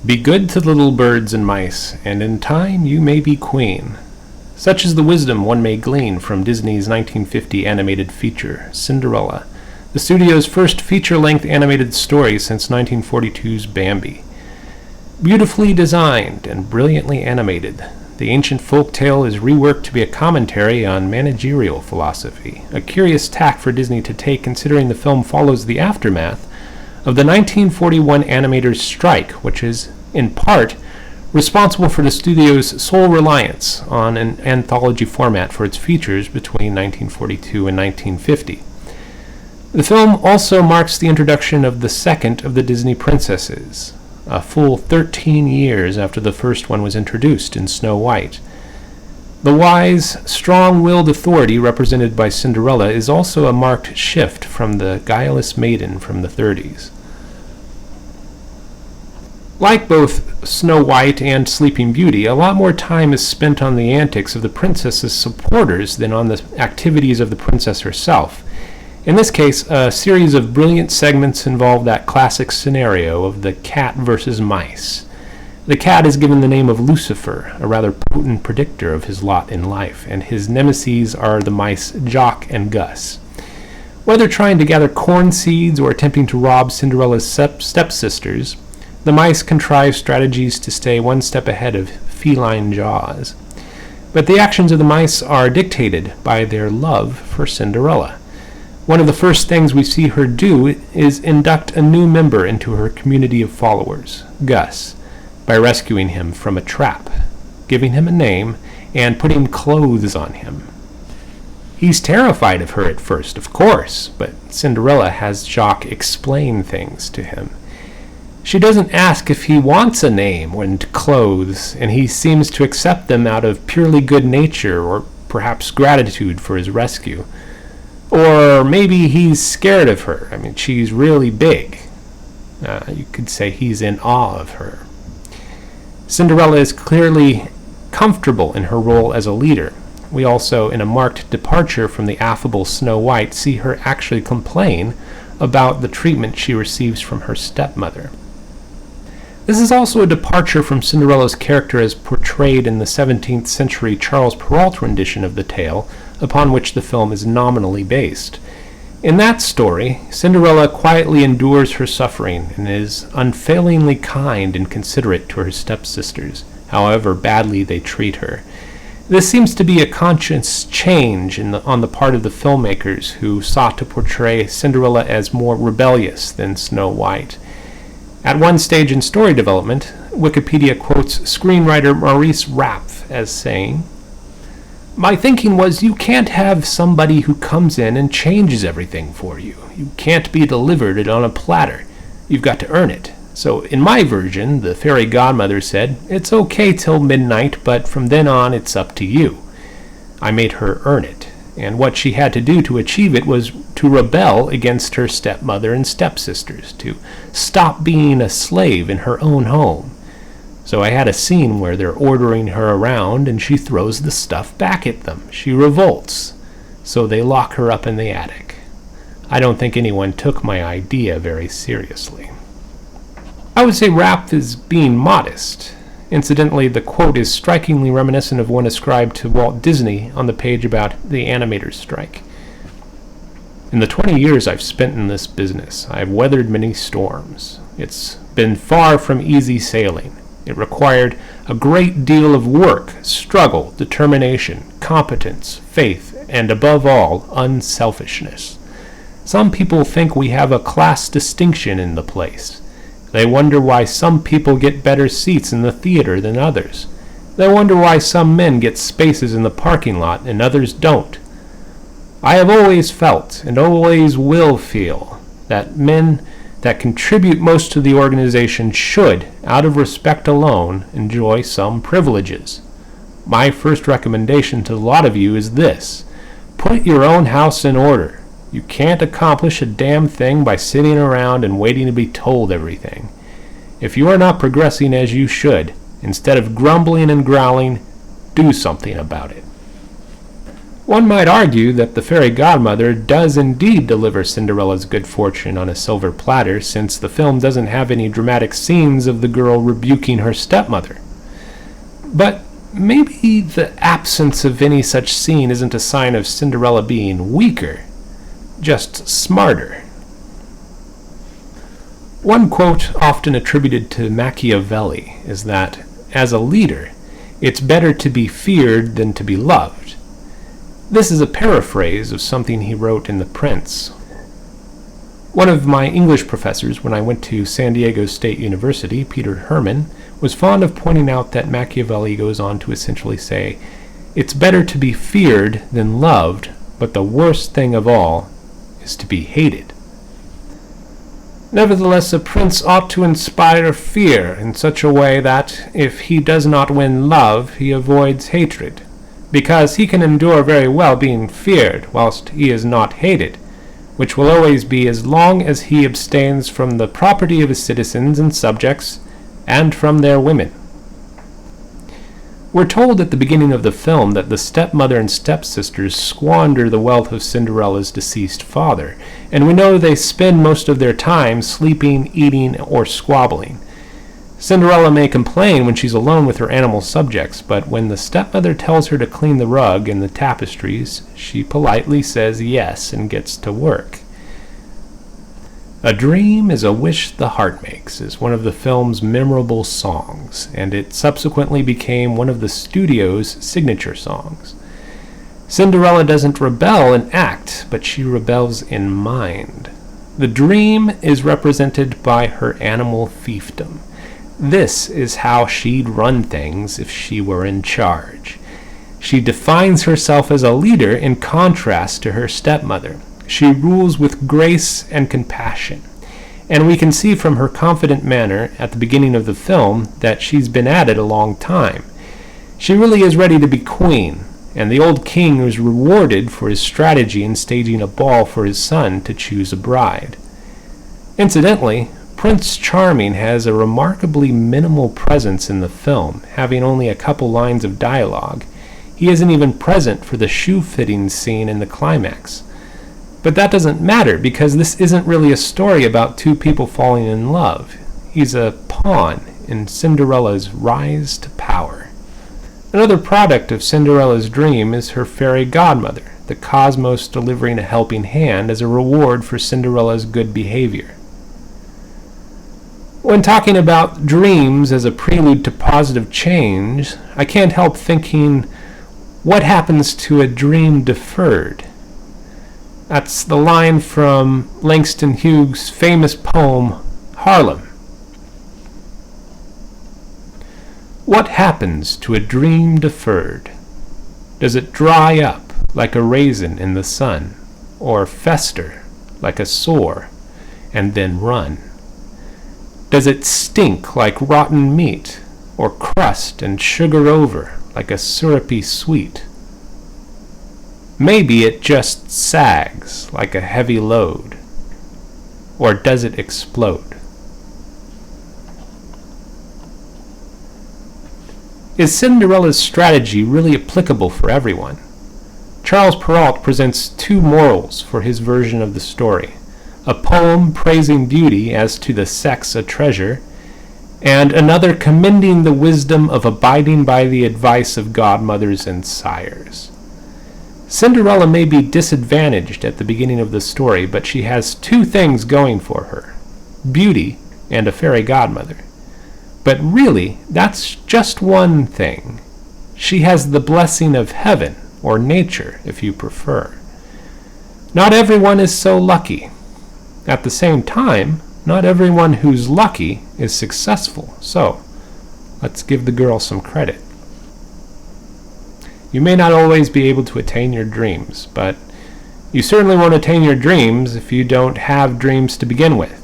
Be good to the little birds and mice, and in time you may be queen. Such is the wisdom one may glean from Disney's 1950 animated feature, Cinderella, the studio's first feature-length animated story since 1942's Bambi. Beautifully designed and brilliantly animated, the ancient folk tale is reworked to be a commentary on managerial philosophy, a curious tack for Disney to take considering the film follows the aftermath of the 1941 animators' strike, which is, in part, responsible for the studio's sole reliance on an anthology format for its features between 1942 and 1950. The film also marks the introduction of the second of the Disney princesses, a full 13 years after the first one was introduced in Snow White. The wise, strong-willed authority represented by Cinderella is also a marked shift from the guileless maiden from the 30s. Like both Snow White and Sleeping Beauty, a lot more time is spent on the antics of the princess's supporters than on the activities of the princess herself. In this case, a series of brilliant segments involve that classic scenario of the cat versus mice. The cat is given the name of Lucifer, a rather potent predictor of his lot in life, and his nemeses are the mice Jock and Gus. Whether trying to gather corn seeds or attempting to rob Cinderella's stepsisters, the mice contrive strategies to stay one step ahead of feline Jaws. But the actions of the mice are dictated by their love for Cinderella. One of the first things we see her do is induct a new member into her community of followers, Gus, by rescuing him from a trap, giving him a name, and putting clothes on him. He's terrified of her at first, of course, but Cinderella has Jock explain things to him. She doesn't ask if he wants a name and clothes, and he seems to accept them out of purely good nature or perhaps gratitude for his rescue. Or maybe he's scared of her. I mean, she's really big. You could say he's in awe of her. Cinderella is clearly comfortable in her role as a leader. We also, in a marked departure from the affable Snow White, see her actually complain about the treatment she receives from her stepmother. This is also a departure from Cinderella's character as portrayed in the 17th century Charles Perrault rendition of the tale, upon which the film is nominally based. In that story, Cinderella quietly endures her suffering and is unfailingly kind and considerate to her stepsisters, however badly they treat her. This seems to be a conscious change on the part of the filmmakers who sought to portray Cinderella as more rebellious than Snow White. At one stage in story development, Wikipedia quotes screenwriter Maurice Rapf as saying, "My thinking was you can't have somebody who comes in and changes everything for you. You can't be delivered it on a platter. You've got to earn it. So in my version, the fairy godmother said, it's okay till midnight, but from then on it's up to you. I made her earn it. And what she had to do to achieve it was to rebel against her stepmother and stepsisters, to stop being a slave in her own home. So I had a scene where they're ordering her around and she throws the stuff back at them. She revolts. So they lock her up in the attic. I don't think anyone took my idea very seriously." I would say Rapf is being modest. Incidentally, the quote is strikingly reminiscent of one ascribed to Walt Disney on the page about the animators' strike. "In the 20 years I've spent in this business, I've weathered many storms. It's been far from easy sailing. It required a great deal of work, struggle, determination, competence, faith, and above all, unselfishness. Some people think we have a class distinction in the place. They wonder why some people get better seats in the theater than others. They wonder why some men get spaces in the parking lot and others don't. I have always felt, and always will feel, that men that contribute most to the organization should, out of respect alone, enjoy some privileges. My first recommendation to a lot of you is this: put your own house in order. You can't accomplish a damn thing by sitting around and waiting to be told everything. If you are not progressing as you should, instead of grumbling and growling, do something about it." One might argue that the fairy godmother does indeed deliver Cinderella's good fortune on a silver platter, since the film doesn't have any dramatic scenes of the girl rebuking her stepmother. But maybe the absence of any such scene isn't a sign of Cinderella being weaker, just smarter. One quote often attributed to Machiavelli is that, as a leader, it's better to be feared than to be loved. This is a paraphrase of something he wrote in The Prince. One of my English professors when I went to San Diego State University, Peter Herman, was fond of pointing out that Machiavelli goes on to essentially say, "It's better to be feared than loved, but the worst thing of all is to be hated." Nevertheless, a prince ought to inspire fear in such a way that, if he does not win love, he avoids hatred, because he can endure very well being feared whilst he is not hated, which will always be as long as he abstains from the property of his citizens and subjects, and from their women. We're told at the beginning of the film that the stepmother and stepsisters squander the wealth of Cinderella's deceased father, and we know they spend most of their time sleeping, eating, or squabbling. Cinderella may complain when she's alone with her animal subjects, but when the stepmother tells her to clean the rug and the tapestries, she politely says yes and gets to work. "A Dream is a Wish the Heart Makes" is one of the film's memorable songs, and it subsequently became one of the studio's signature songs. Cinderella doesn't rebel in act, but she rebels in mind. The dream is represented by her animal fiefdom. This is how she'd run things if she were in charge. She defines herself as a leader in contrast to her stepmother. She rules with grace and compassion. And we can see from her confident manner at the beginning of the film that she's been at it a long time. She really is ready to be queen, and the old king was rewarded for his strategy in staging a ball for his son to choose a bride. Incidentally, Prince Charming has a remarkably minimal presence in the film, having only a couple lines of dialogue. He isn't even present for the shoe-fitting scene in the climax. But that doesn't matter, because this isn't really a story about two people falling in love. He's a pawn in Cinderella's rise to power. Another product of Cinderella's dream is her fairy godmother, the cosmos delivering a helping hand as a reward for Cinderella's good behavior. When talking about dreams as a prelude to positive change, I can't help thinking, what happens to a dream deferred? That's the line from Langston Hughes' famous poem, Harlem. What happens to a dream deferred? Does it dry up like a raisin in the sun, or fester like a sore and then run? Does it stink like rotten meat, or crust and sugar over like a syrupy sweet? Maybe it just sags like a heavy load, or does it explode? Is Cinderella's strategy really applicable for everyone? Charles Perrault presents two morals for his version of the story: a poem praising beauty as to the sex a treasure, and another commending the wisdom of abiding by the advice of godmothers and sires. Cinderella may be disadvantaged at the beginning of the story, but she has two things going for her: beauty and a fairy godmother. But really, that's just one thing. She has the blessing of heaven, or nature, if you prefer. Not everyone is so lucky. At the same time, not everyone who's lucky is successful, so let's give the girl some credit. You may not always be able to attain your dreams, but you certainly won't attain your dreams if you don't have dreams to begin with.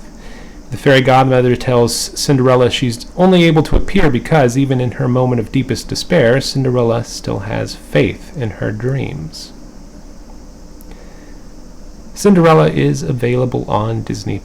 The fairy godmother tells Cinderella she's only able to appear because, even in her moment of deepest despair, Cinderella still has faith in her dreams. Cinderella is available on Disney+.